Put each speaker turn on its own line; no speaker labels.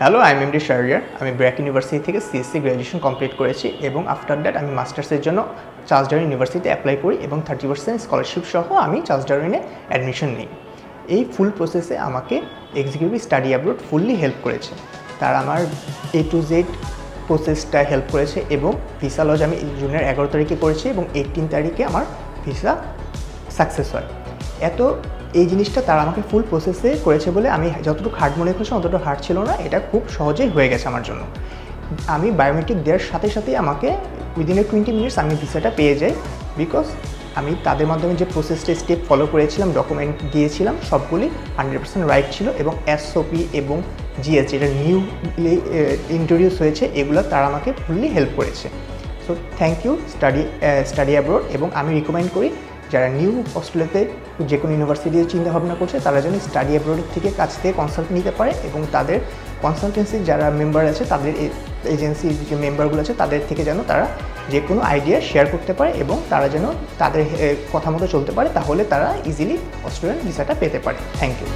Hello, I am MD Shahriar. আমি BRAC university থেকে CSC graduation complete করেছি এবং আফটার দ্যাট আমি মাস্টার্সের জন্য চার্লস ডারউইন ইউনিভার্সিটিতে অ্যাপ্লাই করি এবং 30% স্কলারশিপ সহ আমি চার্লস ডারউইনে অ্যাডমিশন নিই। এই ফুল প্রসেসে আমাকে executive study abroad fully help করেছে। তারা আমার A to Z প্রসেসটা হেল্প করেছে এবং ভিসা লজ আমি জুনের 11 তারিখে করেছি এবং 18 তারিখে আমার ভিসা সাকসেস হয়। এই জিনিসটা তারা আমাকে ফুল প্রসেসে করেছে বলে আমি যতটুকু হার্ড মনে করছি অতটুকু হার্ড ছিল না। এটা খুব সহজেই হয়ে গেছে আমার জন্য। আমি বায়োমেট্রিক দেওয়ার সাথে সাথেই আমাকে উইদিন 20 মিনিটস আমি ভিসাটা পেয়ে যাই, বিকজ আমি তাদের মাধ্যমে যে প্রসেসটা স্টেপ ফলো করেছিলাম, ডকুমেন্ট দিয়েছিলাম, সবগুলি 100% রাইট ছিল এবং SOP এবং GS যেটা নিউলি ইন্ট্রোডিউস হয়েছে এগুলো তারা আমাকে ফুললি হেল্প করেছে। So thank you study abroad. এবং আমি রিকমেন্ড করি যারা নিউ অস্ট্রেলিয়াতে যে কোনো ইউনিভার্সিটির চিন্তাভাবনা করছে তারা যেন স্টাডি অ্যাব্রডের কাছ থেকে কনসাল্ট নিতে পারে এবং তাদের কনসালটেন্সির যারা মেম্বার আছে, তাদের এজেন্সির যে মেম্বারগুলো আছে তাদের থেকে যেন তারা যে কোনো আইডিয়া শেয়ার করতে পারে এবং তারা যেন তাদের কথা মতো চলতে পারে, তাহলে তারা ইজিলি অস্ট্রেলিয়ান ভিসাটা পেতে পারে। Thank you.